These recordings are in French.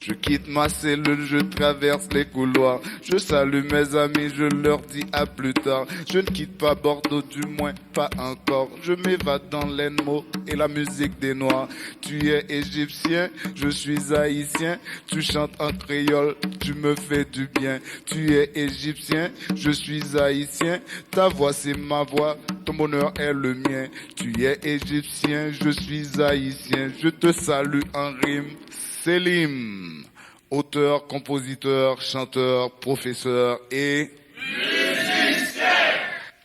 Je quitte ma cellule, je traverse les couloirs. Je salue mes amis, je leur dis à plus tard. Je ne quitte pas Bordeaux, du moins pas encore. Je m'évade dans l'Enmo et la musique des Noirs. Tu es égyptien, je suis haïtien. Tu chantes en créole, tu me fais du bien. Tu es égyptien, je suis haïtien. Ta voix c'est ma voix, ton bonheur est le mien. Tu es égyptien, je suis haïtien. Je te salue en rime. Selim, auteur, compositeur, chanteur, professeur et musicien.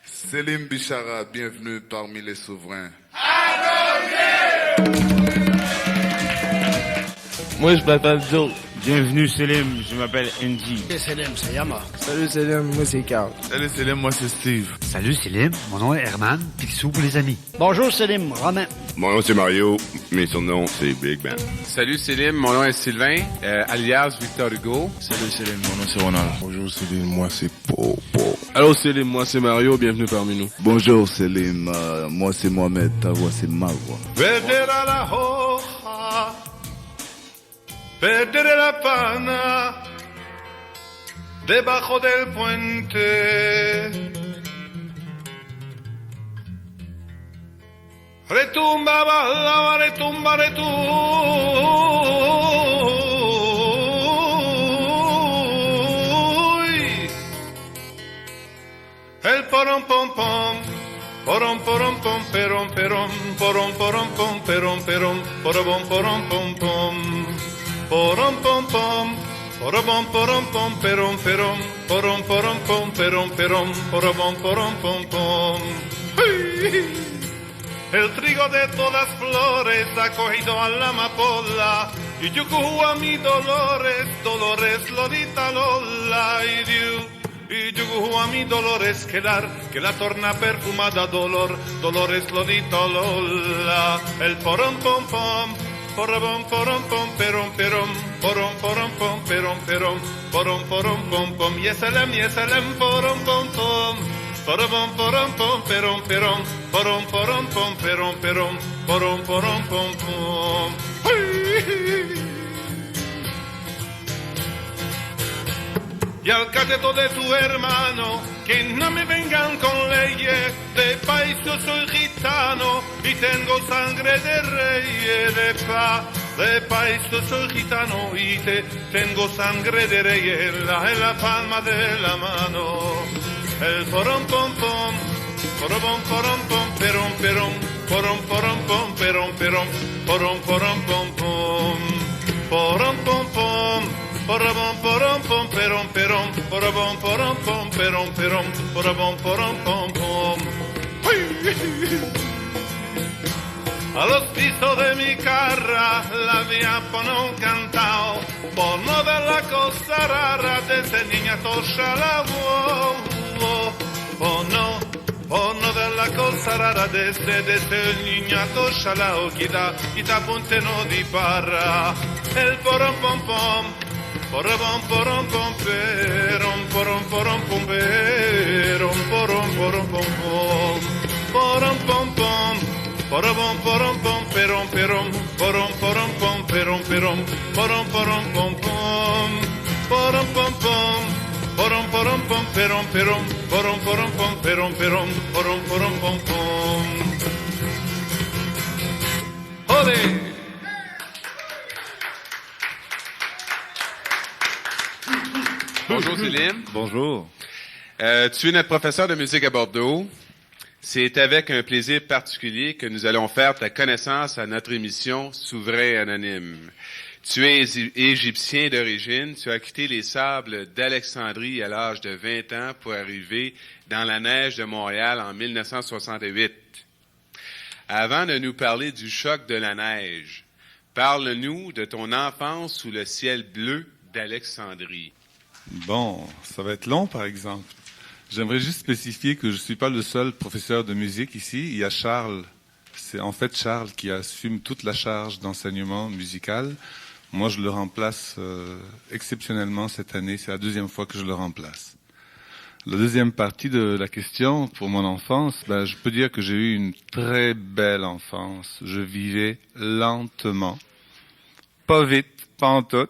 Selim Bichara, bienvenue parmi les souverains. Moi je m'appelle Joe. Bienvenue Selim, je m'appelle Andy. Salut Selim, c'est Yama. Salut Selim, moi c'est Carl. Salut Selim, moi c'est Steve. Salut Selim, mon nom est Herman, Picsou pour les amis. Bonjour Selim, Romain. Mon nom c'est Mario, mes surnoms c'est Big Ben. Salut Selim, mon nom est Sylvain, alias Victor Hugo. Salut Selim, mon nom c'est Ronald. Bonjour Selim, moi c'est Popo. Allô Selim, moi c'est Mario, bienvenue parmi nous. Bonjour Selim, moi c'est Mohamed, ta voix c'est ma voix. Perdere la hoja, perdere la pana, debajo del puente. Retumba, bala, retumba, el porom pom pom, porom porom pom, perom perom, porom porom pom, perom perom, porom porom pom pom, porom pom pom, porom porom pom, perom perom, porom porom pom, perom perom, porom porom pom pom. El trigo de todas flores ha cogido a la amapola y yo cojo a mi Dolores, Dolores Lolita Lola y yo cojo a mi Dolores que la torna perfumada Dolor, Dolores Lolita Lola. El porom pom pom, porom porom pom, perom perom, porom porom pom, perom perom, porom porom pom pom, yeselem porom pom pom. Porom porom pom perom perom, porom porom pom perom perom, porom porom pom pom. Y al cateto de tu hermano, que no me vengan con leyes, de país yo soy gitano y tengo sangre de rey, de país yo soy gitano y tengo sangre de rey en la palma de la mano. El porom pom pom, porom porom pom, perom perom, porom porom pom, perom perom, porom porom pom pom, porom pom pom, porom porom pom, perom perom, porom porom pom, perom perom, porom porom pom pom. A los pisos de mi carra la mía pono un cantao, por no ver la cosa rara de ese niñato shalabo. Oh no de la cosa rara de ese niñato shalao que da punte no di parra. El porom pom pom, porom porom pom, perom porom porom pom, perom porom porom pom pom, porom pom pom, porom porom pom, perom perom, porom porom pom, perom perom, porom porom pom pom, porom pom pom. Porom porom pom perom perom, porom porom pom perom perom, porom porom pom pom. Olé! Bonjour Selim. Bonjour. Tu es notre professeur de musique à Bordeaux. C'est avec un plaisir particulier que nous allons faire ta connaissance à notre émission Souverain Anonyme. Tu es égyptien d'origine, tu as quitté les sables d'Alexandrie à l'âge de 20 ans pour arriver dans la neige de Montréal en 1968. Avant de nous parler du choc de la neige, parle-nous de ton enfance sous le ciel bleu d'Alexandrie. Bon, ça va être long par exemple. J'aimerais juste spécifier que je suis pas le seul professeur de musique ici. Il y a Charles. C'est en fait Charles qui assume toute la charge d'enseignement musical. Moi, je le remplace exceptionnellement cette année. C'est la deuxième fois que je le remplace. La deuxième partie de la question, pour mon enfance, je peux dire que j'ai eu une très belle enfance. Je vivais lentement, pas vite, pas en tout.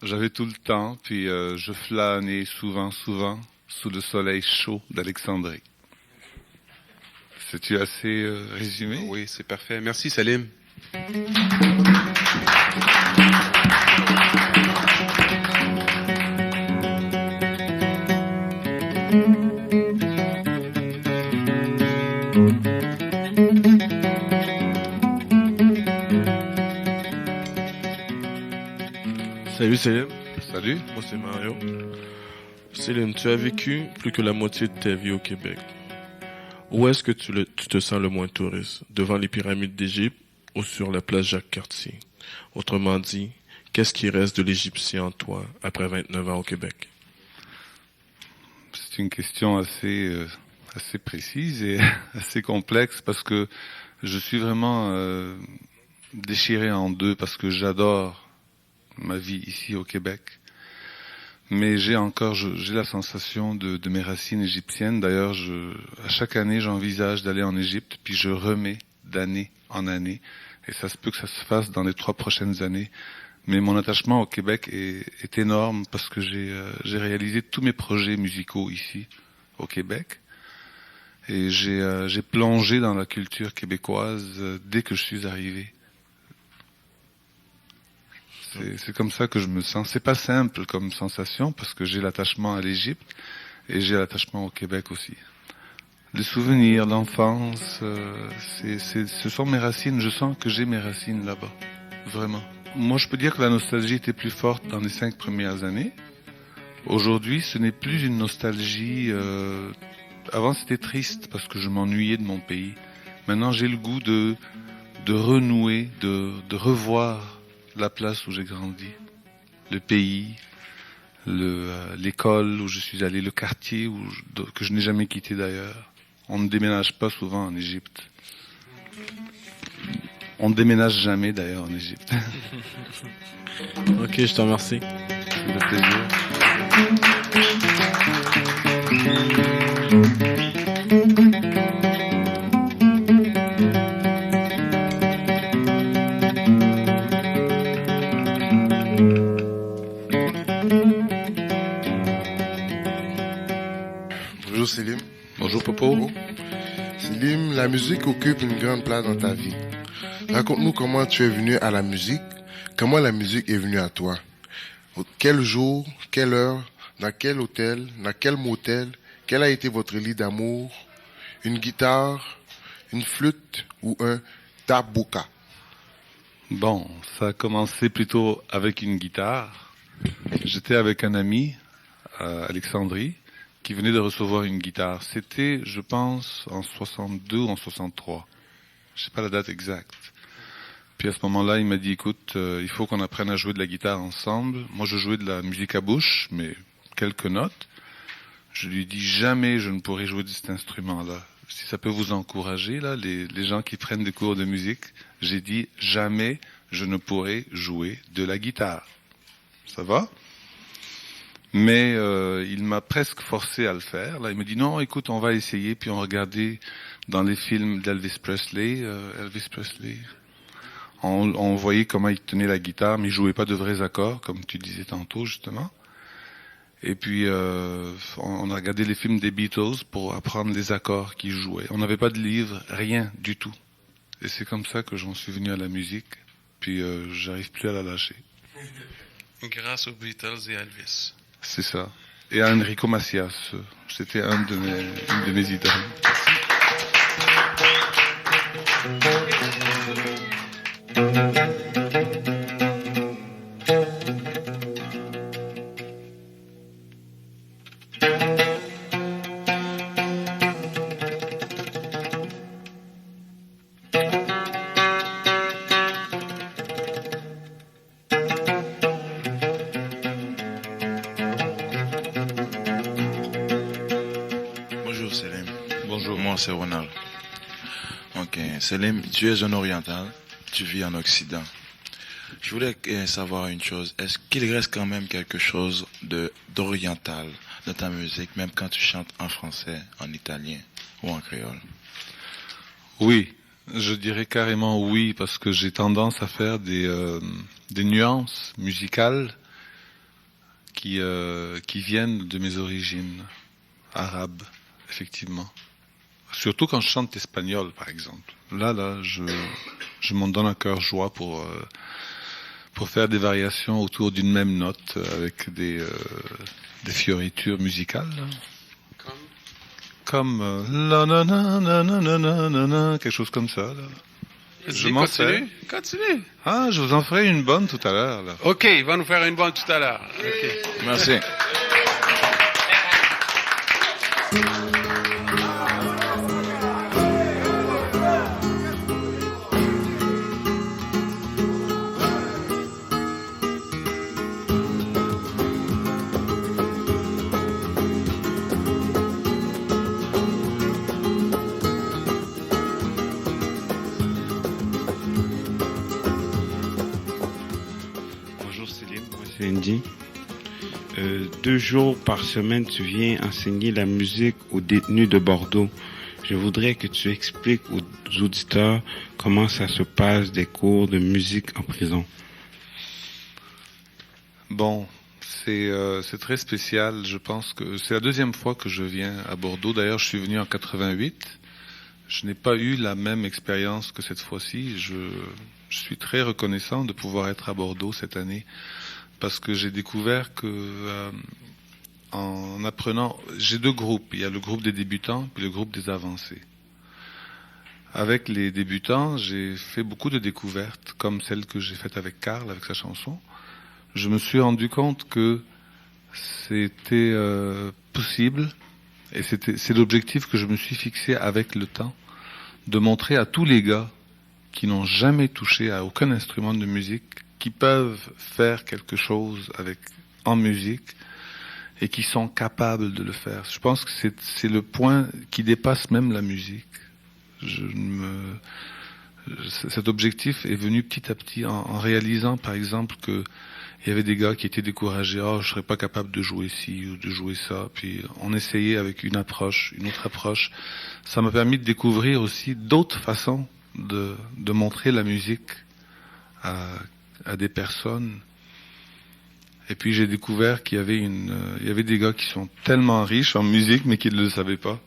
j'avais tout le temps, puis je flânais souvent sous le soleil chaud d'Alexandrie. C'est-tu assez résumé? Oui, c'est parfait. Merci, Salim. Salut Célim, Salut. moi c'est Mario. Célim, tu as vécu plus que la moitié de ta vie au Québec. Où est-ce que tu te sens le moins touriste? Devant les pyramides d'Égypte ou sur la place Jacques-Cartier? Autrement dit, qu'est-ce qui reste de l'Égyptien en toi après 29 ans au Québec? C'est une question assez précise et assez complexe parce que je suis vraiment déchiré en deux parce que j'adore ma vie ici au Québec. Mais j'ai la sensation de mes racines égyptiennes. D'ailleurs, à chaque année, j'envisage d'aller en Égypte, puis je remets d'année en année. Et ça se peut que ça se fasse dans les 3 prochaines années. Mais mon attachement au Québec est énorme parce que j'ai réalisé tous mes projets musicaux ici, au Québec. Et j'ai plongé dans la culture québécoise dès que je suis arrivé. C'est comme ça que je me sens. C'est pas simple comme sensation parce que j'ai l'attachement à l'Égypte et j'ai l'attachement au Québec aussi. Les souvenirs, l'enfance, ce sont mes racines. Je sens que j'ai mes racines là-bas. Vraiment. Moi, je peux dire que la nostalgie était plus forte dans les 5 premières années. Aujourd'hui, ce n'est plus une nostalgie. Avant, c'était triste parce que je m'ennuyais de mon pays. Maintenant, j'ai le goût de renouer, de revoir la place où j'ai grandi, le pays, l'école où je suis allé, le quartier que je n'ai jamais quitté d'ailleurs. On ne déménage pas souvent en Égypte. On ne déménage jamais d'ailleurs en Égypte. Ok, je te remercie. C'est un plaisir. Bonjour Célim. Bonjour Popo. Célim, la musique occupe une grande place dans ta vie. Raconte-nous comment tu es venu à la musique, comment la musique est venue à toi. Quel jour, quelle heure, dans quel hôtel, dans quel motel, quel a été votre lit d'amour, une guitare, une flûte ou un tabouka? Bon, ça a commencé plutôt avec une guitare. J'étais avec un ami à Alexandrie qui venait de recevoir une guitare. C'était, je pense, en 62 ou en 63. Je sais pas la date exacte. Puis à ce moment-là, il m'a dit, écoute, il faut qu'on apprenne à jouer de la guitare ensemble. Moi, je jouais de la musique à bouche, mais quelques notes. Je lui dis, jamais je ne pourrai jouer de cet instrument-là. Si ça peut vous encourager, là, les gens qui prennent des cours de musique, j'ai dit, jamais je ne pourrai jouer de la guitare. Ça va? Mais il m'a presque forcé à le faire. Là, il me dit, non, écoute, on va essayer. Puis on regardait dans les films d'Elvis Presley. On voyait comment il tenait la guitare, mais il jouait pas de vrais accords, comme tu disais tantôt, justement. Et puis, on a regardé les films des Beatles pour apprendre les accords qu'ils jouaient. On n'avait pas de livre, rien du tout. Et c'est comme ça que j'en suis venu à la musique. Puis, j'arrive plus à la lâcher. Grâce aux Beatles et à Elvis. C'est ça. Et à Enrico Macias. C'était une de mes idoles. Bonjour Célim. Bonjour, moi c'est Ronald. Ok, Célim, tu es un oriental, tu vis en Occident. Je voulais savoir une chose, est-ce qu'il reste quand même quelque chose d'oriental dans ta musique, même quand tu chantes en français, en italien ou en créole? Oui, je dirais carrément oui, parce que j'ai tendance à faire des nuances musicales qui viennent de mes origines arabes, effectivement. Surtout quand je chante espagnol, par exemple. Là, je m'en donne un cœur joie pour faire des variations autour d'une même note avec des fioritures musicales. Comme la na na na na na na na na, quelque chose comme ça. Là. Je m'en fais. Continue. Ah, je vous en ferai une bonne tout à l'heure. Là. OK, il va nous faire une bonne tout à l'heure. OK. Merci. Bonjour Céline, moi c'est Andy. 2 jours par semaine, tu viens enseigner la musique aux détenus de Bordeaux. Je voudrais que tu expliques aux auditeurs comment ça se passe des cours de musique en prison. Bon, c'est très spécial. Je pense que c'est la 2e fois que je viens à Bordeaux. D'ailleurs, je suis venu en 88. Je n'ai pas eu la même expérience que cette fois-ci. Je suis très reconnaissant de pouvoir être à Bordeaux cette année parce que j'ai découvert que en apprenant, j'ai 2 groupes. Il y a le groupe des débutants puis le groupe des avancés. Avec les débutants, j'ai fait beaucoup de découvertes, comme celle que j'ai faite avec Karl, avec sa chanson. Je me suis rendu compte que c'était possible, et c'est l'objectif que je me suis fixé avec le temps, de montrer à tous les gars qui n'ont jamais touché à aucun instrument de musique, qui peuvent faire quelque chose en musique, et qui sont capables de le faire. Je pense que c'est le point qui dépasse même la musique. Cet objectif est venu petit à petit en réalisant, par exemple, que il y avait des gars qui étaient découragés. Oh, je serais pas capable de jouer ci ou de jouer ça. Puis on essayait avec une autre approche. Ça m'a permis de découvrir aussi d'autres façons de montrer la musique à des personnes. Et puis j'ai découvert qu'il y avait des gars qui sont tellement riches en musique, mais qui ne le savaient pas.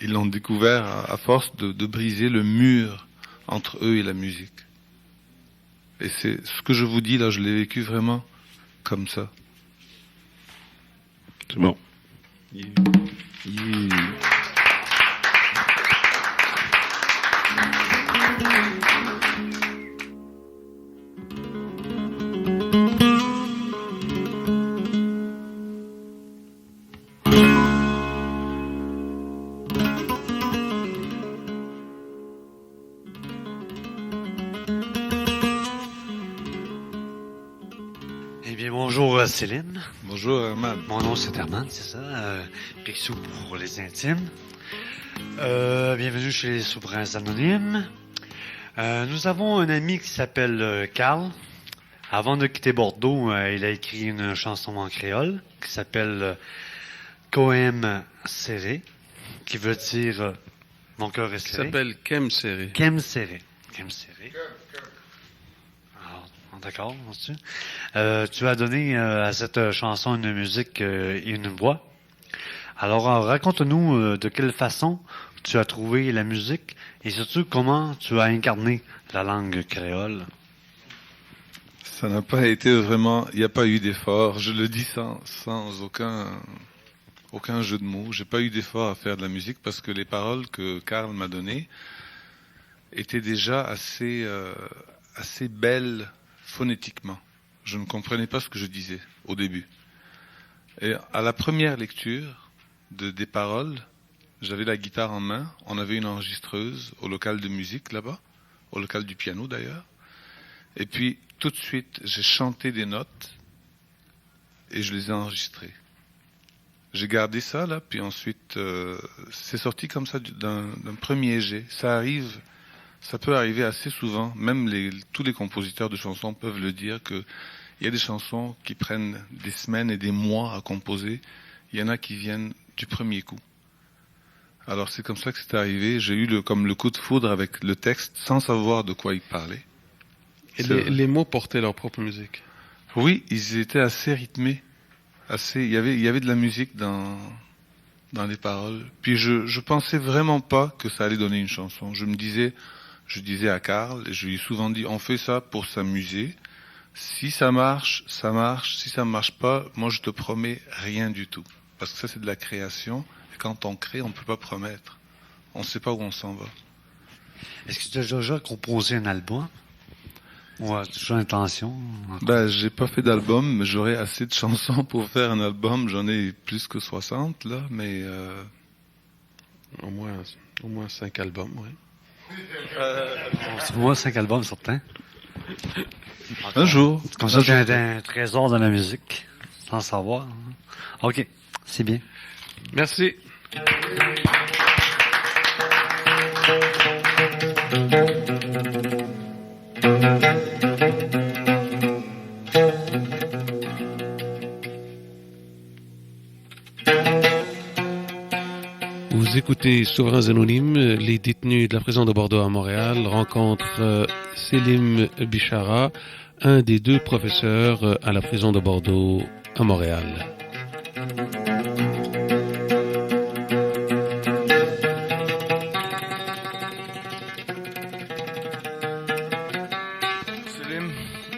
Ils l'ont découvert à force de briser le mur entre eux et la musique. Et c'est ce que je vous dis là, je l'ai vécu vraiment comme ça. C'est bon. Bonjour Céline. Bonjour Herman. Mon nom c'est Herman, c'est ça. Picsou pour les intimes. Bienvenue chez les Souverains Anonymes. Nous avons un ami qui s'appelle Karl. Avant de quitter Bordeaux, il a écrit une chanson en créole qui s'appelle Koem Serré, qui veut dire Mon cœur est serré. Qui s'appelle Kem Serré. Kem Serré. Kem Serré. D'accord, tu as donné à cette chanson une musique et une voix. Alors, raconte-nous de quelle façon tu as trouvé la musique et surtout comment tu as incarné la langue créole. Ça n'a pas été vraiment, il n'y a pas eu d'effort. Je le dis sans aucun jeu de mots. J'ai pas eu d'effort à faire de la musique parce que les paroles que Karl m'a données étaient déjà assez belles phonétiquement. Je ne comprenais pas ce que je disais au début. Et à la première lecture des paroles, j'avais la guitare en main, on avait une enregistreuse au local de musique là-bas, au local du piano d'ailleurs, et puis tout de suite j'ai chanté des notes et je les ai enregistrées. J'ai gardé ça là, puis ensuite c'est sorti comme ça d'un premier jet. Ça peut arriver assez souvent, même tous les compositeurs de chansons peuvent le dire, qu'il y a des chansons qui prennent des semaines et des mois à composer, il y en a qui viennent du premier coup. Alors c'est comme ça que c'est arrivé, j'ai eu comme le coup de foudre avec le texte sans savoir de quoi il parlait. Et les mots portaient leur propre musique. Oui, ils étaient assez rythmés. il y avait de la musique dans les paroles. Puis je pensais vraiment pas que ça allait donner une chanson. Je disais à Karl, et je lui ai souvent dit, on fait ça pour s'amuser. Si ça marche, ça marche. Si ça marche pas, moi je te promets rien du tout. Parce que ça c'est de la création. Et quand on crée, on peut pas promettre. On sait pas où on s'en va. Est-ce que tu as déjà composé un album? Ou as-tu toujours l'intention? J'ai pas fait d'album, mais j'aurais assez de chansons pour faire un album. J'en ai plus que 60, là, mais... Au moins 5 albums, oui. Au moins 5 albums, certains. Un jour. Comme ça, c'est un trésor de la musique, sans savoir. OK, c'est bien. Merci. Vous écoutez Souverains Anonymes, les détenus de la prison de Bordeaux à Montréal rencontrent Selim Bichara, un des 2 professeurs à la prison de Bordeaux à Montréal. Selim,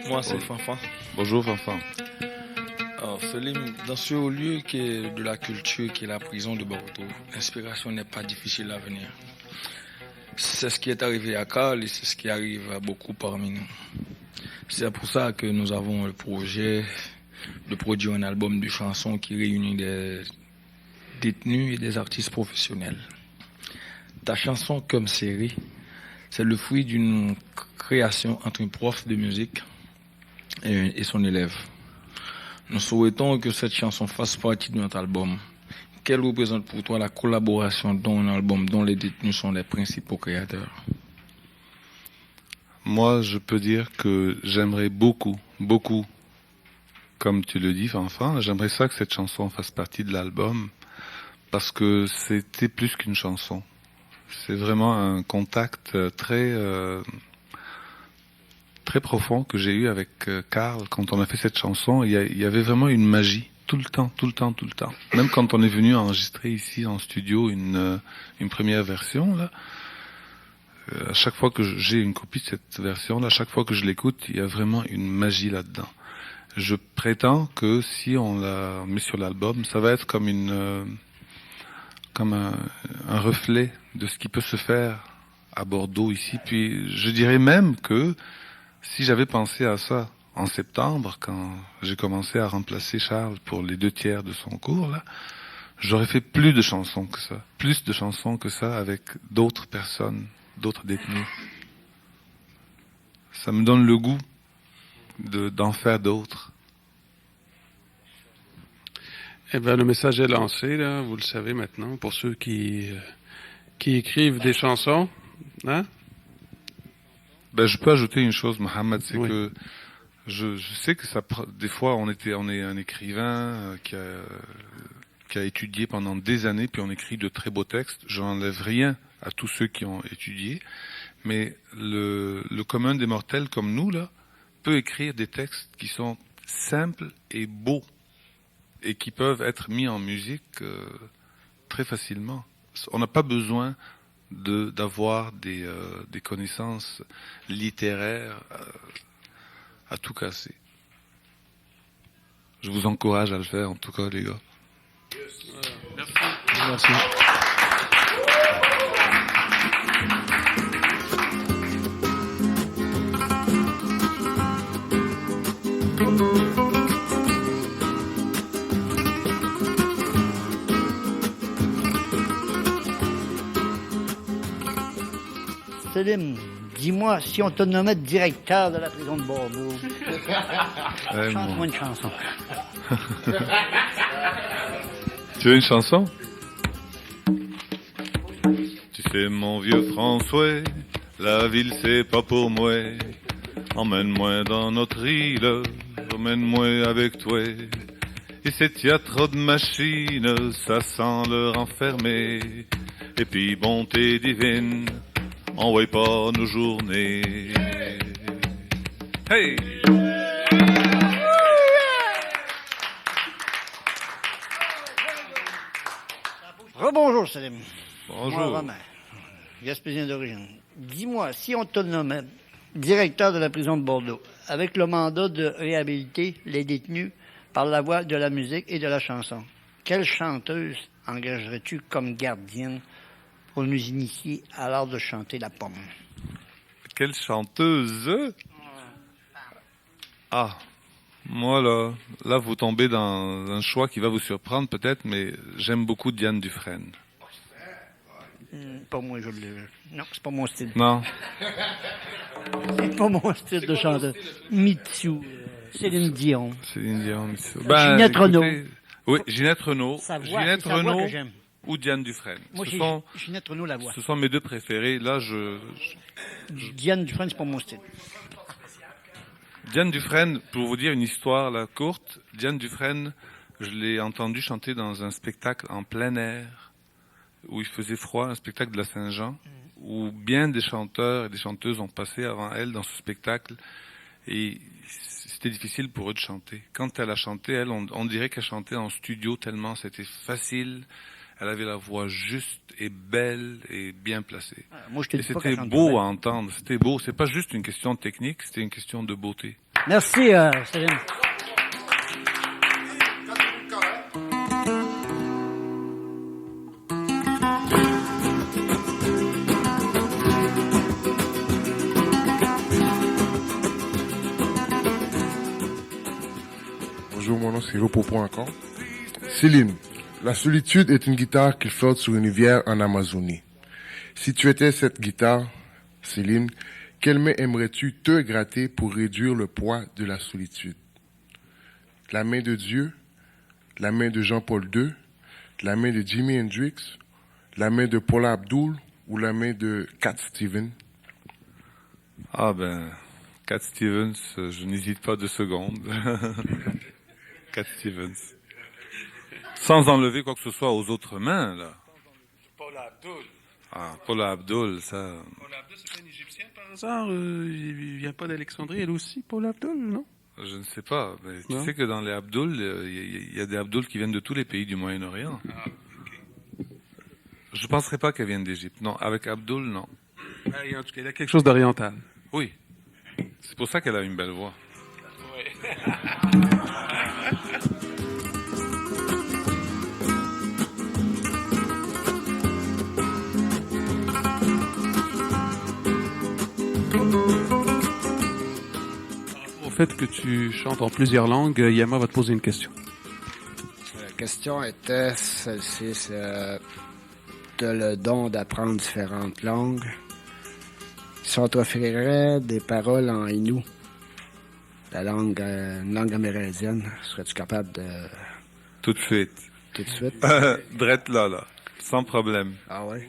moi c'est Fanfan. Bonjour Fanfan. Alors Selim, dans ce haut lieu qui est de la culture, qui est la prison de Bordeaux, l'inspiration n'est pas difficile à venir. C'est ce qui est arrivé à Karl et c'est ce qui arrive à beaucoup parmi nous. C'est pour ça que nous avons le projet de produire un album de chansons qui réunit des détenus et des artistes professionnels. Ta chanson Comme série, c'est le fruit d'une création entre un prof de musique et son élève. Nous souhaitons que cette chanson fasse partie de notre album. Quelle représente pour toi la collaboration dans un album dont les détenus sont les principaux créateurs? Moi, je peux dire que j'aimerais beaucoup, comme tu le dis, Fanfan, j'aimerais ça que cette chanson fasse partie de l'album, parce que c'était plus qu'une chanson. C'est vraiment un contact très profond que j'ai eu avec Karl quand on a fait cette chanson. Il y avait vraiment une magie. Tout le temps. Même quand on est venu enregistrer ici en studio une première version, là, à chaque fois que j'ai une copie de cette version-là, à chaque fois que je l'écoute, il y a vraiment une magie là-dedans. Je prétends que si on la met sur l'album, ça va être comme un reflet de ce qui peut se faire à Bordeaux ici. Puis je dirais même que si j'avais pensé à ça en septembre, quand j'ai commencé à remplacer Charles pour les 2/3 de son cours, là, j'aurais fait plus de chansons que ça avec d'autres personnes, d'autres détenus. Ça me donne le goût d'en faire d'autres. Eh bien, le message est lancé, là, vous le savez maintenant, pour ceux qui écrivent des chansons. Hein? Je peux ajouter une chose, Mohamed, c'est que je sais que des fois on est un écrivain qui a étudié pendant des années, puis on écrit de très beaux textes. J'enlève rien à tous ceux qui ont étudié, mais le commun des mortels comme nous là peut écrire des textes qui sont simples et beaux et qui peuvent être mis en musique très facilement. On n'a pas besoin d'avoir des connaissances littéraires à tout casser. Je vous encourage à le faire, en tout cas, les gars. Merci. Selim, dis-moi, si on te nommait directeur de la prison de Bordeaux, chante-moi une chanson. Tu veux une chanson? Tu sais, mon vieux François, la ville c'est pas pour moi. Emmène-moi dans notre île, emmène-moi avec toi. Et c'est y a trop de machines, ça sent le renfermer. Et puis bonté divine, envoie pas nos journées. Hey! Rebonjour, Salim. Bonjour. Moi, Romain, Gaspésien d'origine. Dis-moi, si on te nommait directeur de la prison de Bordeaux, avec le mandat de réhabiliter les détenus par la voie de la musique et de la chanson, quelle chanteuse engagerais-tu comme gardienne pour nous initier à l'art de chanter la pomme? Quelle chanteuse? Ah, moi là, vous tombez dans un choix qui va vous surprendre peut-être, mais j'aime beaucoup Diane Dufresne. Pas moi, je l'ai. Non, c'est pas mon style. Non. C'est pas mon style de chanteur. Mitsou, Céline Dion. Céline Dion, Mitsou. Ginette Renaud. Oui, Ginette Renaud. Sa voix, Ginette c'est sa voix Renaud que j'aime. ou Diane Dufresne. Moi, c'est Ginette Renaud, la voix. Ce sont mes deux préférés. Là, Diane Dufresne, c'est pas mon style. Diane Dufresne, pour vous dire une histoire là, courte, Diane Dufresne, je l'ai entendue chanter dans un spectacle en plein air, où il faisait froid, un spectacle de la Saint-Jean, où bien des chanteurs et des chanteuses ont passé avant elle dans ce spectacle, et c'était difficile pour eux de chanter. Quand elle a chanté, elle, on dirait qu'elle chantait en studio tellement c'était facile. Elle avait la voix juste et belle et bien placée. Moi, je te et dis pas c'était qu'elle chante beau bien. à entendre. C'était beau. C'est pas juste une question de technique, c'était une question de beauté. Merci, Céline. Bonjour, mon nom c'est Ropopo encore. Céline, la solitude est une guitare qui flotte sur une rivière en Amazonie. Si tu étais cette guitare, Céline, quelle main aimerais-tu te gratter pour réduire le poids de la solitude? La main de Dieu, la main de Jean-Paul II, la main de Jimi Hendrix, la main de Paula Abdul ou la main de Cat Stevens? Ah ben, Cat Stevens, je n'hésite pas 2 secondes. Cat Stevens. Sans enlever quoi que ce soit aux autres mains, là. Paula Abdul. Ah, Paula Abdul, ça... Paula Abdul, c'est pas une égyptienne par hasard? Il vient pas d'Alexandrie, elle aussi, Paula Abdul, non? Je ne sais pas, mais tu Non. sais que dans les Abdul, il y a des Abdul qui viennent de tous les pays du Moyen-Orient. Ah, ok. Je ne penserais pas qu'elle vienne d'Égypte. Non, avec Abdul, non. Ah, en tout cas, il y a quelque chose d'oriental. Oui. C'est pour ça qu'elle a une belle voix. Oui. Au fait que tu chantes en plusieurs langues, Yama va te poser une question. La question était celle-ci, tu as le don d'apprendre différentes langues. Si on t'offrirait des paroles en Innu, une langue amérindienne, serais-tu capable de... Tout de suite. Tout de suite? Drette là. Sans problème. Ah ouais?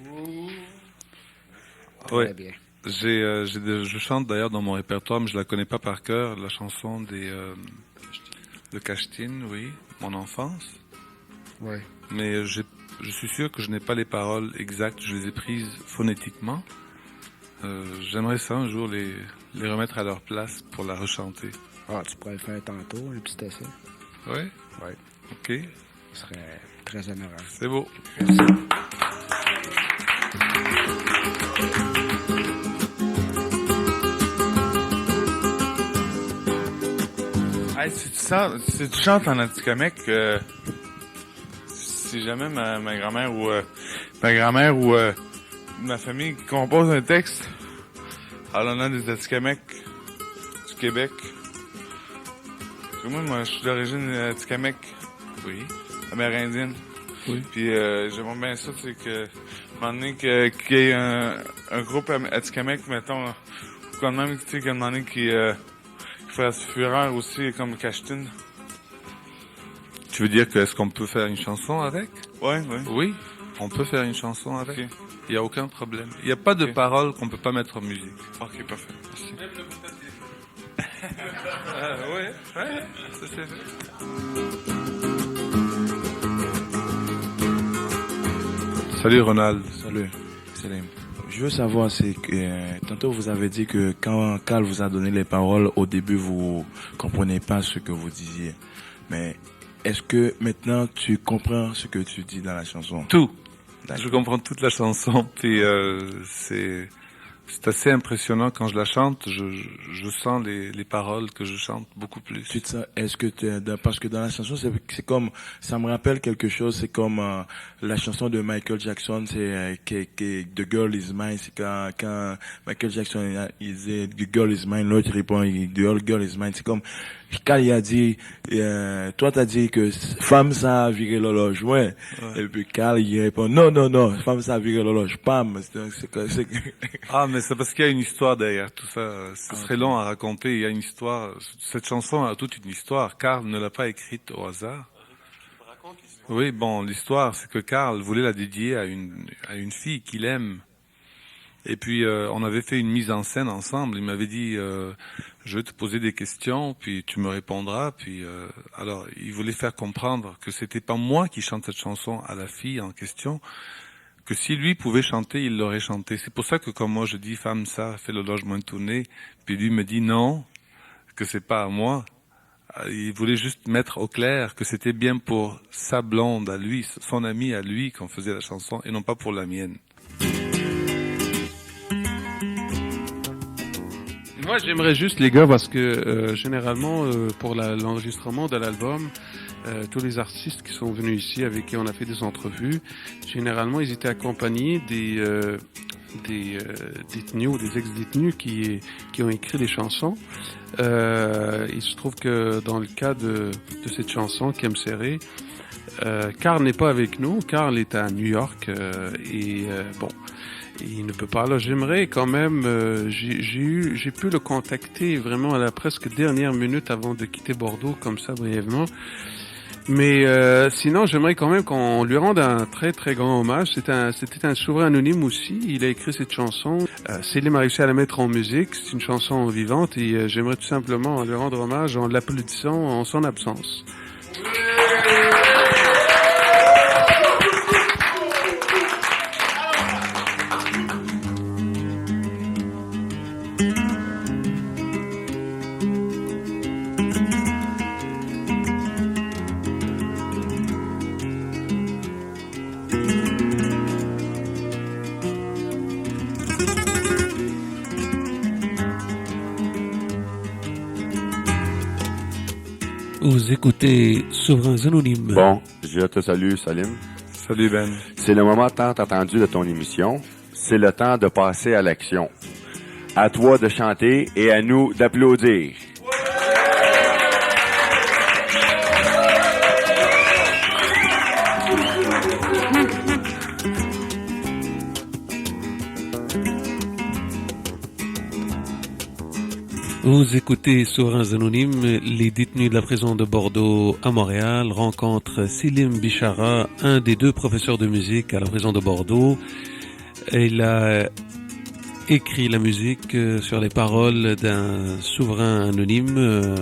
Oui. Très bien. Je chante d'ailleurs dans mon répertoire, mais je la connais pas par cœur, la chanson de Cachetine, oui, mon enfance. Oui. Mais je suis sûr que je n'ai pas les paroles exactes, je les ai prises phonétiquement. J'aimerais ça un jour les remettre à leur place pour la rechanter. Ah, tu pourrais le faire tantôt, un petit essai. Oui? Oui. OK. Ce serait très honorable. C'est beau. Merci. Hey, si tu chantes en Atikamekw, si jamais ma grand-mère ou ma famille compose un texte en l'honneur des Atikamekw du Québec. Parce que moi, je suis d'origine Atikamekw. Oui. Amérindienne. Oui. Puis j'aimerais bien ça, c'est que, à un moment donné, qu'il y ait un groupe Atikamekw, mettons, quand même, tu sais, qu'à un moment donné, qui fasse fureur aussi, comme Cachetine. Tu veux dire que est-ce qu'on peut faire une chanson avec? Oui. Oui, on peut faire une chanson avec. Okay. Il n'y a aucun problème. Il n'y a pas de paroles qu'on ne peut pas mettre en musique. Ok, parfait. Merci. Ouais, ça c'est vrai. Salut Ronald. Salut, Salim. Je veux savoir, c'est que tantôt vous avez dit que quand Carl vous a donné les paroles, au début vous comprenez pas ce que vous disiez. Mais est-ce que maintenant tu comprends ce que tu dis dans la chanson? Tout. Je comprends toute la chanson, puis c'est assez impressionnant quand je la chante. Je sens les paroles que je chante beaucoup plus. Tu te sens, parce que dans la chanson, c'est comme, ça me rappelle quelque chose, c'est comme la chanson de Michael Jackson, c'est The Girl Is Mine, c'est quand Michael Jackson il disait The Girl Is Mine, l'autre répond The Girl Is Mine, c'est comme quand il a dit, toi t'as dit que femme ça a viré l'horloge, ouais. Et puis Carl il répond non, femme ça a viré l'horloge, pam. Ah, mais c'est parce qu'il y a une histoire derrière tout ça. Ce serait long à raconter. Il y a une histoire. Cette chanson a toute une histoire. Carl ne l'a pas écrite au hasard. Oui, bon, l'histoire, c'est que Carl voulait la dédier à une fille qu'il aime. Et puis, on avait fait une mise en scène ensemble. Il m'avait dit, je vais te poser des questions, puis tu me répondras. Puis, alors, il voulait faire comprendre que c'était pas moi qui chante cette chanson à la fille en question, que si lui pouvait chanter, il l'aurait chanté. C'est pour ça que comme moi je dis, femme ça, fait le logement tourné, puis lui me dit non, que c'est pas à moi. Il voulait juste mettre au clair que c'était bien pour sa blonde à lui, son ami à lui qu'on faisait la chanson, et non pas pour la mienne. Moi, j'aimerais juste, les gars, parce que généralement, pour l'enregistrement de l'album, tous les artistes qui sont venus ici, avec qui on a fait des entrevues, généralement, ils étaient accompagnés des détenus ou des ex-détenus qui ont écrit des chansons. Il se trouve que dans le cas de cette chanson, Kem Serré, Carl n'est pas avec nous. Carl est à New York bon, il ne peut pas. Alors j'aimerais quand même, j'ai pu le contacter vraiment à la presque dernière minute avant de quitter Bordeaux, comme ça brièvement. Mais sinon, j'aimerais quand même qu'on lui rende un très très grand hommage. C'était un souverain anonyme aussi. Il a écrit cette chanson. Selim a réussi à la mettre en musique. C'est une chanson vivante et j'aimerais tout simplement lui rendre hommage en l'applaudissant en son absence. Vous écoutez Souverains Anonymes. Bon, je te salue, Salim. Salut, Ben. C'est le moment tant attendu de ton émission. C'est le temps de passer à l'action. À toi de chanter et à nous d'applaudir. Vous écoutez Souverains Anonymes. Les détenus de la prison de Bordeaux à Montréal rencontrent Selim Bichara, un des deux professeurs de musique à la prison de Bordeaux. Il a écrit la musique sur les paroles d'un souverain anonyme,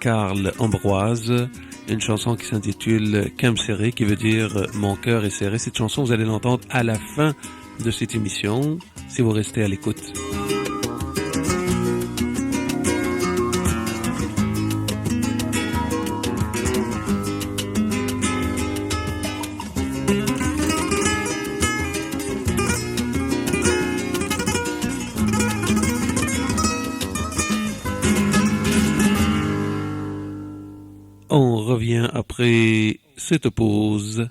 Karl Ambroise, une chanson qui s'intitule Kem Serré, qui veut dire mon cœur est serré. Cette chanson, vous allez l'entendre à la fin de cette émission, si vous restez à l'écoute. On revient après cette pause.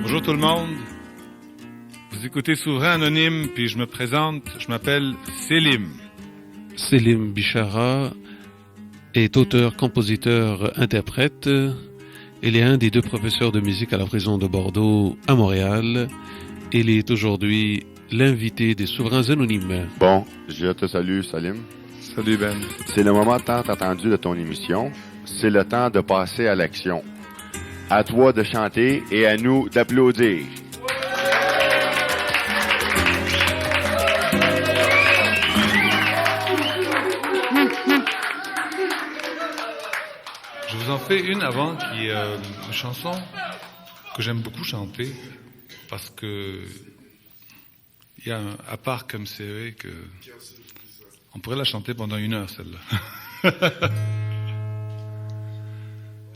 Bonjour tout le monde. Vous écoutez Souverain Anonyme, puis je me présente, je m'appelle Selim. Selim Bichara est auteur, compositeur, interprète. Il est un des deux professeurs de musique à la prison de Bordeaux à Montréal. Il est aujourd'hui l'invité des Souverains Anonymes. Bon, je te salue, Salim. Salut, Ben. C'est le moment tant attendu de ton émission. C'est le temps de passer à l'action. À toi de chanter et à nous d'applaudir. vous en fais une avant qui est une chanson que j'aime beaucoup chanter parce que il y a à part comme c'est que on pourrait la chanter pendant 1 heure celle-là.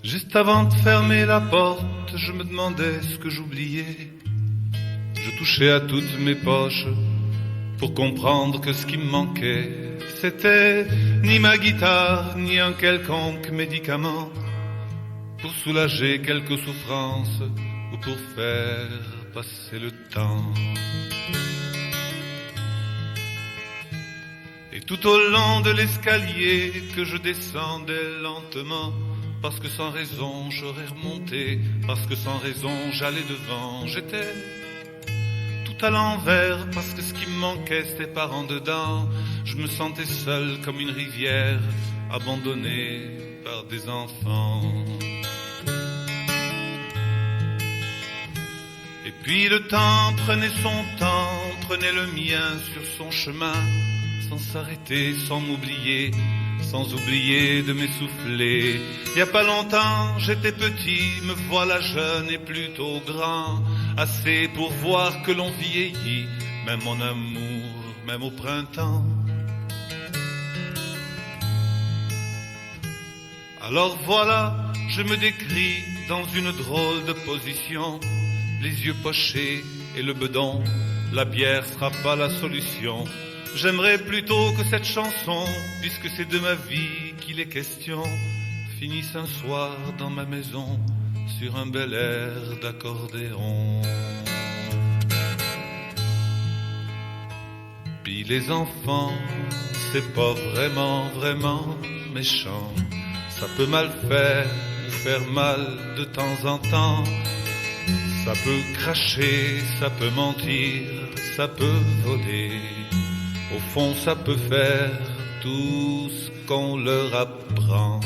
Juste avant de fermer la porte, je me demandais ce que j'oubliais. Je touchais à toutes mes poches pour comprendre que ce qui me manquait, c'était ni ma guitare, ni un quelconque médicament pour soulager quelques souffrances ou pour faire passer le temps. Et tout au long de l'escalier que je descendais lentement, parce que sans raison j'aurais remonté, parce que sans raison j'allais devant, j'étais tout à l'envers, parce que ce qui me manquait c'était par en dedans. Je me sentais seul comme une rivière, abandonnée par des enfants. Et puis le temps prenait son temps, prenait le mien sur son chemin, sans s'arrêter, sans m'oublier, sans oublier de m'essouffler. Il y a pas longtemps, j'étais petit, me voilà jeune et plutôt grand, assez pour voir que l'on vieillit, même en amour, même au printemps. Alors voilà, je me décris dans une drôle de position, les yeux pochés et le bedon, la bière sera pas la solution. J'aimerais plutôt que cette chanson, puisque c'est de ma vie qu'il est question, finisse un soir dans ma maison sur un bel air d'accordéon. Puis les enfants, c'est pas vraiment méchant. Ça peut mal faire ou faire mal de temps en temps. Ça peut cracher, ça peut mentir, ça peut voler. Au fond, ça peut faire tout ce qu'on leur apprend.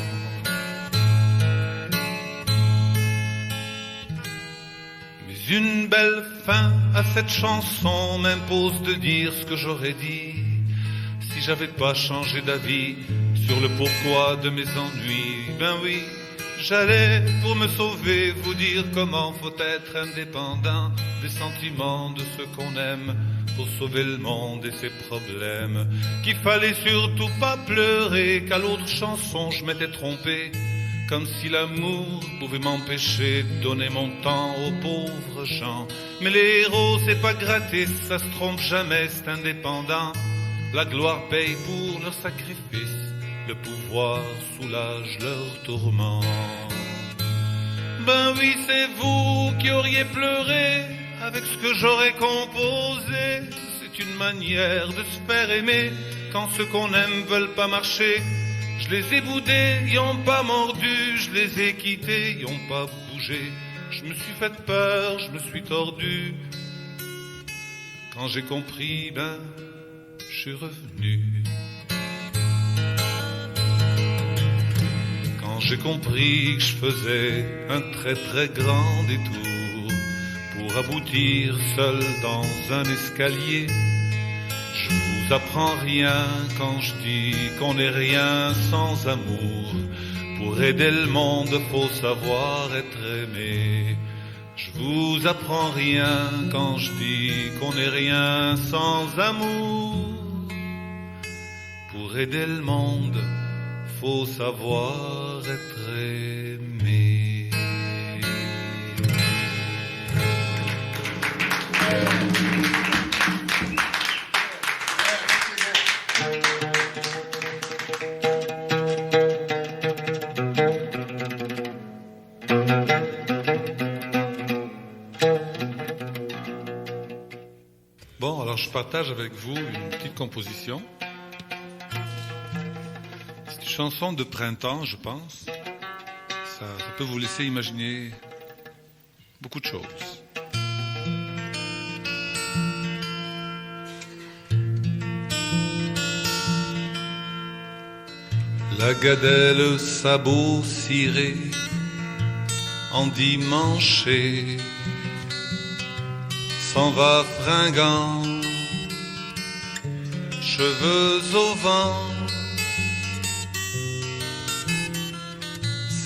Mais une belle fin à cette chanson m'impose de dire ce que j'aurais dit si j'avais pas changé d'avis sur le pourquoi de mes ennuis. Ben oui, j'allais pour me sauver vous dire comment faut être indépendant des sentiments de ceux qu'on aime, pour sauver le monde et ses problèmes, qu'il fallait surtout pas pleurer, qu'à l'autre chanson je m'étais trompé, comme si l'amour pouvait m'empêcher de donner mon temps aux pauvres gens. Mais les héros c'est pas gratis, ça se trompe jamais, c'est indépendant. La gloire paye pour leur sacrifice, le pouvoir soulage leurs tourments. Ben oui, c'est vous qui auriez pleuré avec ce que j'aurais composé. C'est une manière de se faire aimer quand ceux qu'on aime veulent pas marcher. Je les ai boudés, ils ont pas mordu, je les ai quittés, ils ont pas bougé. Je me suis fait peur, je me suis tordu. Quand j'ai compris, ben, je suis revenu. Quand j'ai compris que je faisais un très grand détour pour aboutir seul dans un escalier, je vous apprends rien quand je dis qu'on n'est rien sans amour. Pour aider le monde, faut savoir être aimé. Je vous apprends rien quand je dis qu'on n'est rien sans amour. Pour aider le monde, faut savoir être aimé. Bon, alors je partage avec vous une petite composition. C'est une chanson de printemps, je pense. Ça peut vous laisser imaginer beaucoup de choses. La gadelle sabot ciré, endimanché, s'en va fringant, cheveux au vent.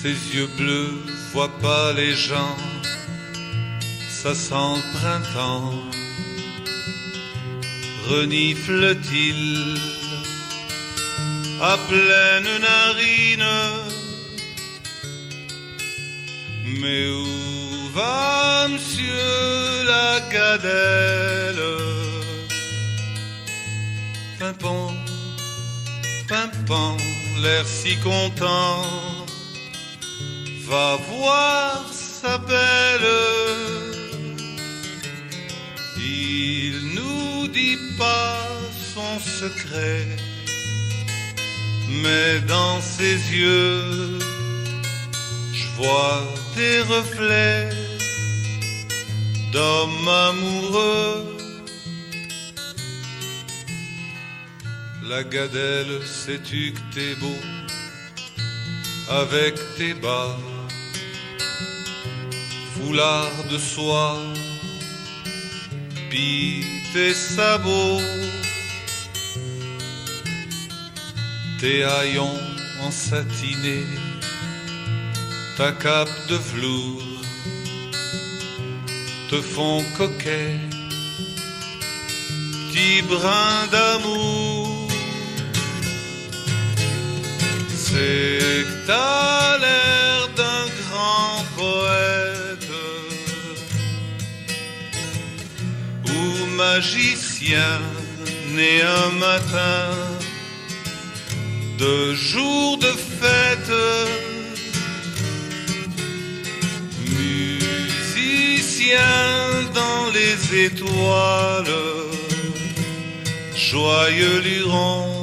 Ses yeux bleus voient pas les gens, ça sent le printemps. Renifle-t-il à pleine narine? Mais où va monsieur la gadelle? Pimpon, pimpant, l'air si content, va voir sa belle. Il nous dit pas son secret, mais dans ses yeux, je vois des reflets d'hommes amoureux. La gadelle, sais-tu que t'es beau avec tes bas, foulard de soie, pis tes sabots, tes haillons en satiné, ta cape de velours te font coquet, petit brin d'amour. C'est que t'as l'air d'un grand poète ou magicien né un matin de jour de fête, musicien dans les étoiles, joyeux luron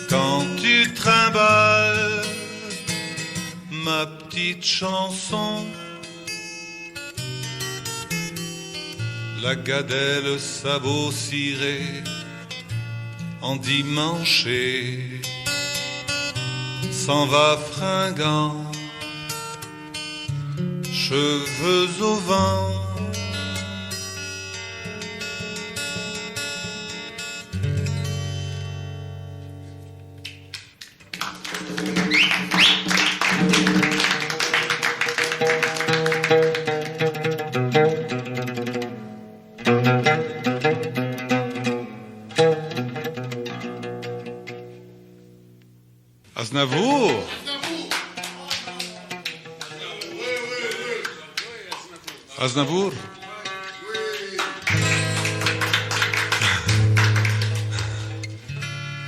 quand tu trimbales ma petite chanson. La gadelle sabot ciré endimanché s'en va fringant, cheveux au vent. Aznavour. Aznavour.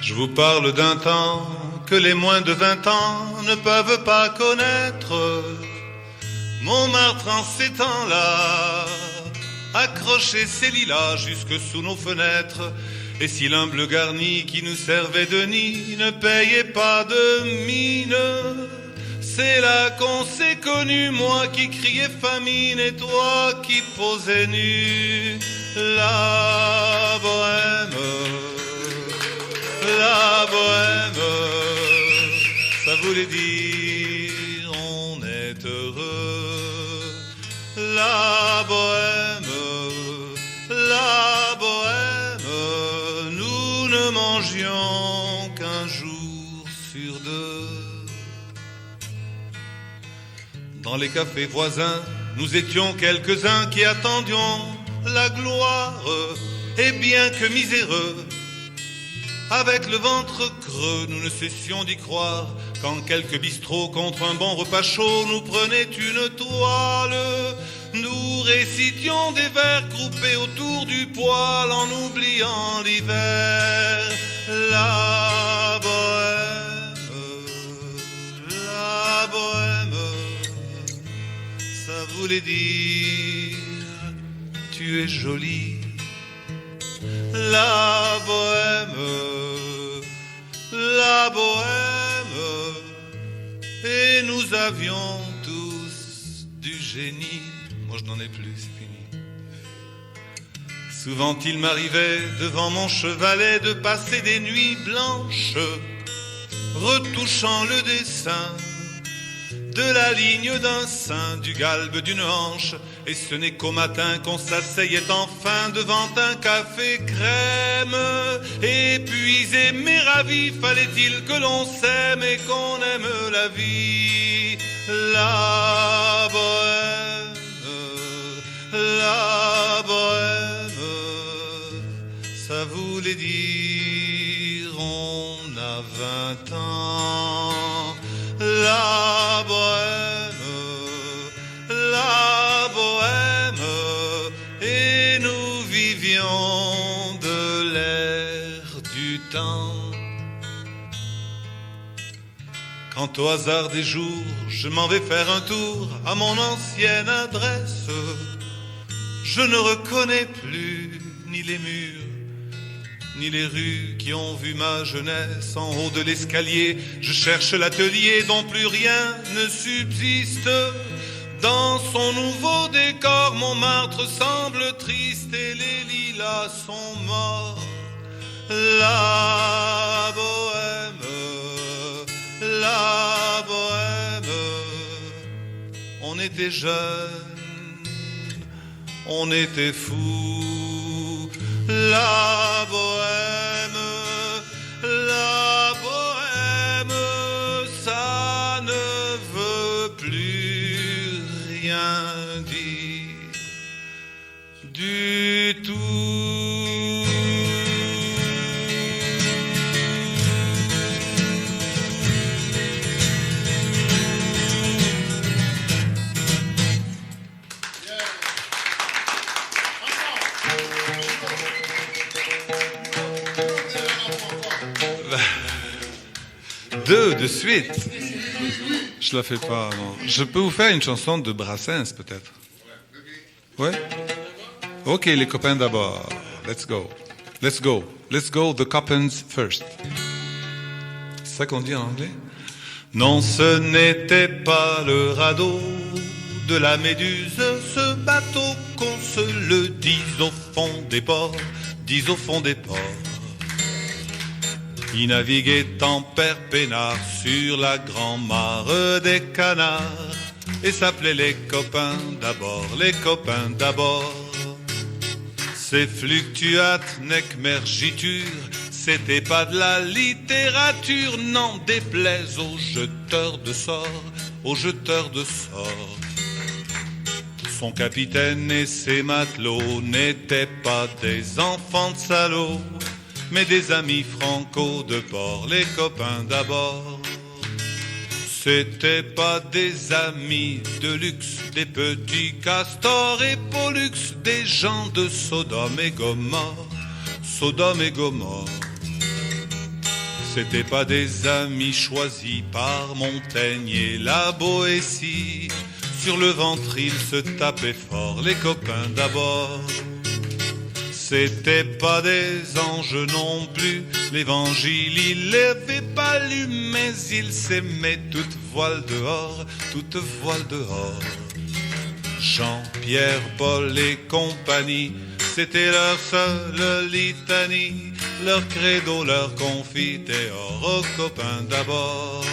Je vous parle d'un temps que les moins de 20 ans ne peuvent pas connaître. Montmartre en ces temps-là accrochait ses lilas jusque sous nos fenêtres. Et si l'humble garni qui nous servait de nid ne payait pas de mine, c'est là qu'on s'est connu, moi qui criais famine et toi qui posais nu. La bohème, ça voulait dire on est heureux. La bohème, nous ne mangions qu'un jour sur deux. Dans les cafés voisins, nous étions quelques-uns qui attendions la gloire. Et bien que miséreux, avec le ventre creux, nous ne cessions d'y croire. Quand quelques bistrots contre un bon repas chaud nous prenaient une toile, nous récitions des vers groupés autour du poêle en oubliant l'hiver. La bohème, ça voulait dire tu es jolie. La bohème, et nous avions tous du génie. Moi je n'en ai plus, c'est fini. Souvent il m'arrivait devant mon chevalet de passer des nuits blanches, retouchant le dessin de la ligne d'un sein, du galbe d'une hanche. Et ce n'est qu'au matin qu'on s'asseyait enfin devant un café crème. Épuisé mais ravi, fallait-il que l'on s'aime et qu'on aime la vie. La bohème, ça voulait dire on a 20 ans. La bohème, et nous vivions de l'air du temps. Quand au hasard des jours, je m'en vais faire un tour à mon ancienne adresse, je ne reconnais plus ni les murs, ni les rues qui ont vu ma jeunesse. En haut de l'escalier, je cherche l'atelier dont plus rien ne subsiste. Dans son nouveau décor, Montmartre semble triste et les lilas sont morts. La bohème, on était jeunes, on était fous. La bohème, ça ne veut plus rien dire du tout. Deux de suite. Je la fais pas, non. Je peux vous faire une chanson de Brassens, peut-être. Ouais? Ok, les copains d'abord. Let's go. Let's go. Let's go, the copains first. C'est ça qu'on dit en anglais? Non, ce n'était pas le radeau de la Méduse, ce bateau qu'on se le dise au fond des ports, dise au fond des ports. Il naviguait en père peinard sur la grand-mare des canards et s'appelait les copains d'abord, les copains d'abord. Ces fluctuates nec mergiture, c'était pas de la littérature, n'en déplaise aux jeteurs de sorts, aux jeteurs de sorts. Son capitaine et ses matelots n'étaient pas des enfants de salauds, mais des amis franco de port, les copains d'abord. C'était pas des amis de luxe, des petits castors et pollux, des gens de Sodome et Gomorre, Sodome et Gomorre. C'était pas des amis choisis par Montaigne et la Boétie, sur le ventre ils se tapaient fort, les copains d'abord. C'était pas des anges non plus, l'évangile il l'avait pas lu, mais ils s'aimaient toute voile dehors, toute voile dehors. Jean, Pierre, Paul et compagnie, c'était leur seule litanie, leur credo, leur confiteor, aux copains d'abord.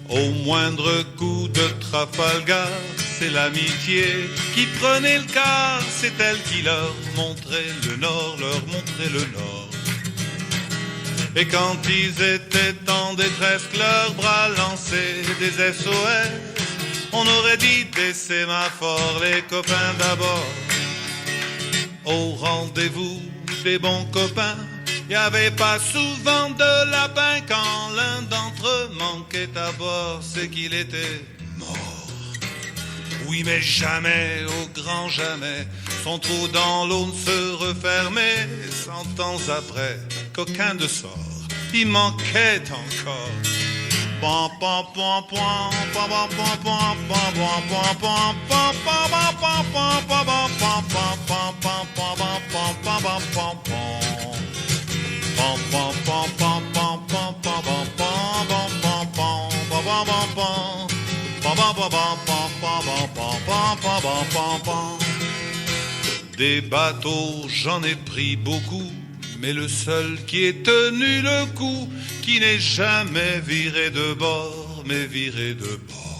Au moindre coup de Trafalgar, c'est l'amitié qui prenait le quart, c'est elle qui leur montrait le nord, leur montrait le nord. Et quand ils étaient en détresse, que leurs bras lançaient des SOS, on aurait dit des sémaphores, les copains d'abord. Au rendez-vous des bons copains, y avait pas souvent de lapin. Quand l'un d'entre eux manquait à bord, c'est qu'il était mort. Oui, mais jamais, au grand jamais, son trou dans l'eau ne se refermait. 100 ans après, coquin de sort, il manquait encore. Des bateaux, j'en ai pris beaucoup, mais le seul qui ait tenu le coup, qui n'est jamais viré de bord, mais viré de bord,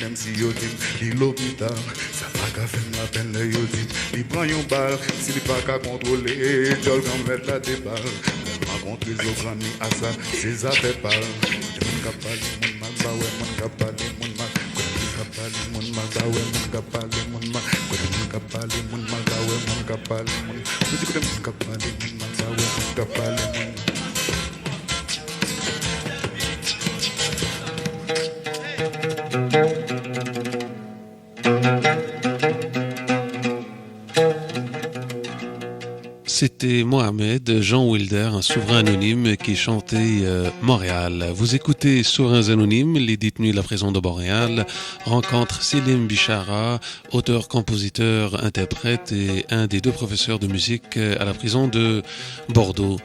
même si yo dit li l'hôpital. Ça pas qu'à faire la peine le yo dit, il prend yon balle, s'il pas qu'à contrôler, Jol quand mettre la déballe. Par contre les autres amis à ça, c'est affaires pas. Mon capale, mon mal, bah ouais, mon capale, mon mal. Mon capale, mon mal, bah ouais, mon capale, mon mal. Mon capale, mon mal, bah ouais, mon capale, mon mal. Mon capale, mon mal, bah ouais, mon capale, mon mal. C'était Mohamed, Jean Wilder, un souverain anonyme qui chantait Montréal. Vous écoutez Souverains Anonymes, les détenus de la prison de Montréal rencontrent Selim Bichara, auteur, compositeur, interprète et un des deux professeurs de musique à la prison de Bordeaux.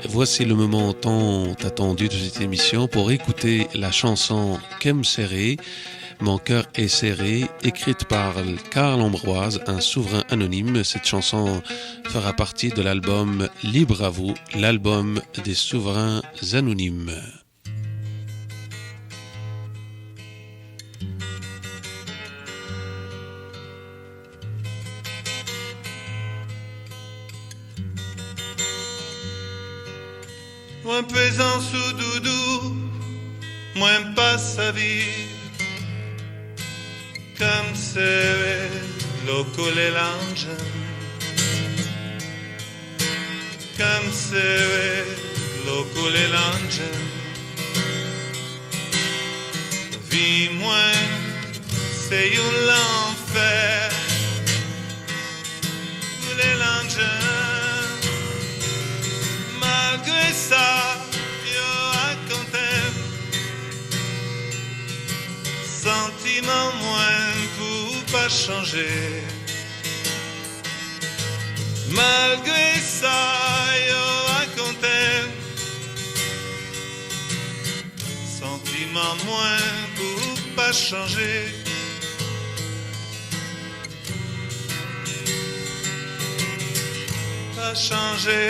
Voici le moment tant attendu de cette émission pour écouter la chanson Kem Serré, Mon cœur est serré, écrite par Karl Ambroise, un souverain anonyme. Cette chanson fera partie de l'album Libre à vous, l'album des souverains anonymes. Moins pesant sous doudou, moins pas sa vie. Comme se lo colle l'ange, comme se lo colle l'ange. Vie moins, c'est l'enfer. Colle l'ange, malgré ça, yo raconte. Sentiment moins pour pas changer. Malgré ça, yo raconte. Sentiment moins pour pas changer. Pas changer.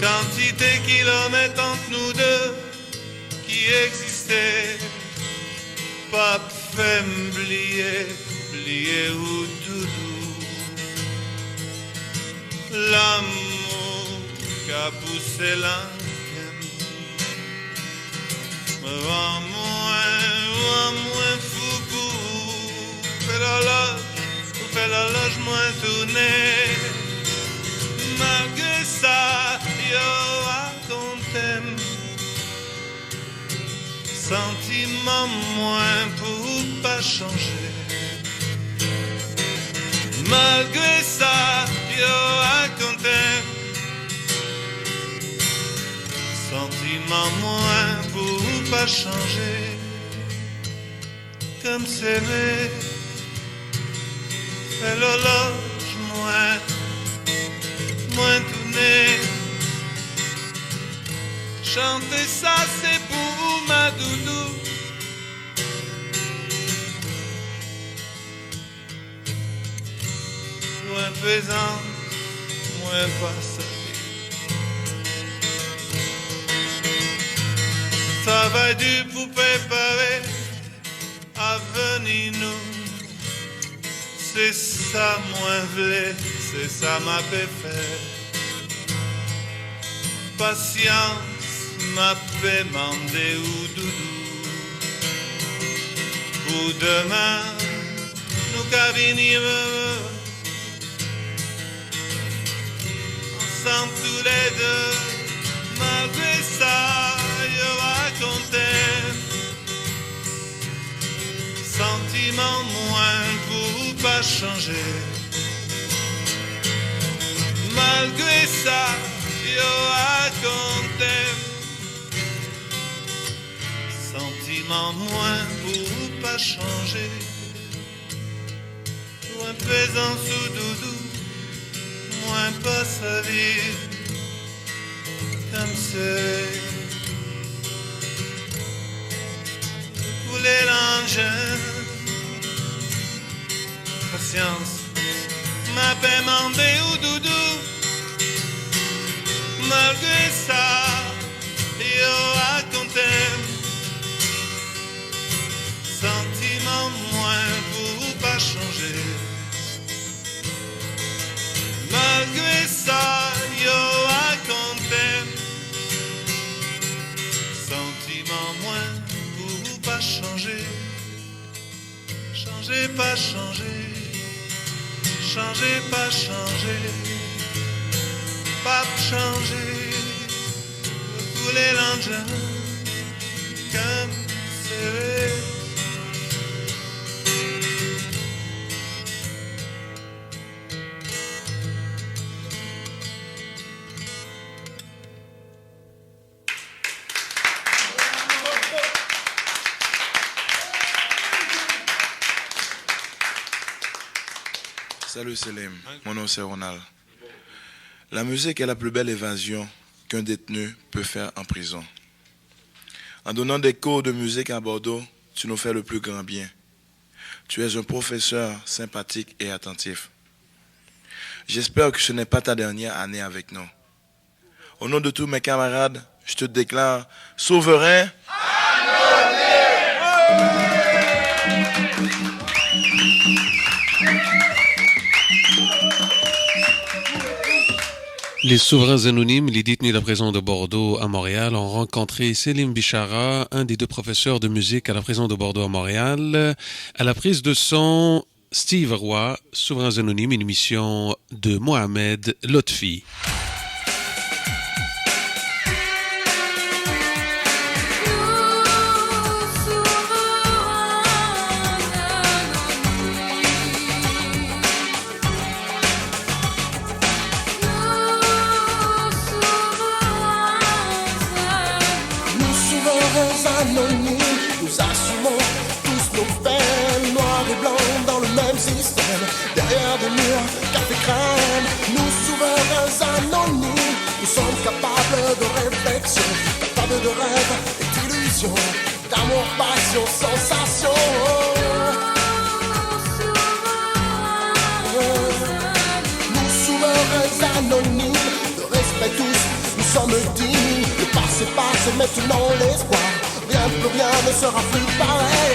Quantité kilomètres entre nous deux qui existait, pas fait m'oublier, oublier ou doudou. L'amour qu'a poussé l'âme me rend moins fou pour faire l'horloge moins tourner. Malgré ça, yo raconte. Sentiment moins pour pas changer. Malgré ça, yo raconte. Sentiment moins pour pas changer. Comme s'aimer, fait l'horloge moins tourner. Chanter ça c'est pour ma doudou. Moins pesant, moins pas salé. Travail dur pour préparer à venir nous. C'est ça moins vrai, c'est ça m'a fait faire. Patience m'a fait demander ou doudou. Pour demain, nous qu'à venir ensemble tous les deux. Malgré ça, je racontais. Sentiment moins pour pas changer. Malgré ça, je racontais. Sentiment moins pour pas changer. Moins présent sous doudou, moins pas sa vie. Comme c'est pour les langes. Patience m'a demandé au doudou. Malgré ça, yo raconté. changer. Changez pas changer. Changez pas changer. Pas changer. Vous voulez l'engin comme c'est. Salut Selim, mon nom c'est Ronald. La musique est la plus belle évasion qu'un détenu peut faire en prison. En donnant des cours de musique à Bordeaux, tu nous fais le plus grand bien. Tu es un professeur sympathique et attentif. J'espère que ce n'est pas ta dernière année avec nous. Au nom de tous mes camarades, je te déclare souverain. Les souverains anonymes, les détenus de la prison de Bordeaux à Montréal, ont rencontré Selim Bichara, un des deux professeurs de musique à la prison de Bordeaux à Montréal. À la prise de son, Steve Roy, souverains anonymes, une émission de Mohamed Lotfi. Nous assumons tous nos peines, noirs et blancs dans le même système. Derrière des murs, café crème, nous souverains anonymes. Nous sommes capables de réflexion, capables de rêve et d'illusion, d'amour, passion, sensation. Nous souverains anonymes, de respect tous, nous sommes dignes. Le passé passe, maintenant l'espoir. Plus rien ne sera plus pareil.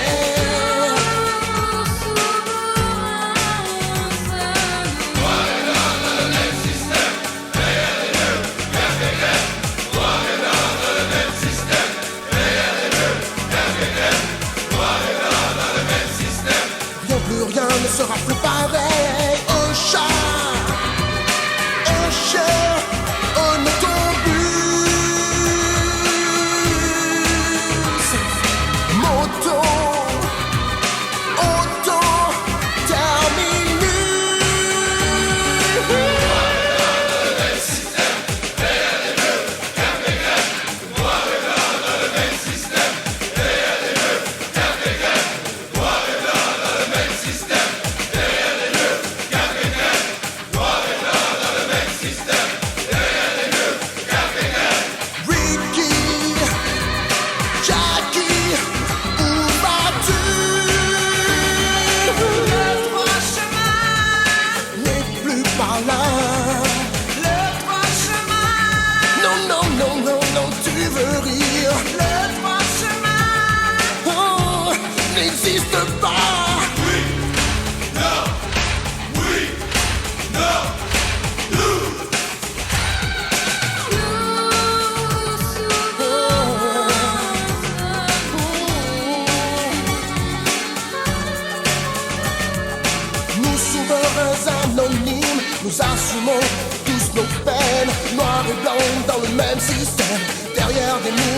Noir et blanc dans le même système, derrière les murs, café crème. Noir et blanc dans le même système, derrière les murs, café crème. Noir et blanc dans le même système. Bien plus rien ne sera plus pareil. Un chat, un chien, un autobus. Nous assumons tous nos peines, noirs et blancs dans le même système. Derrière des murs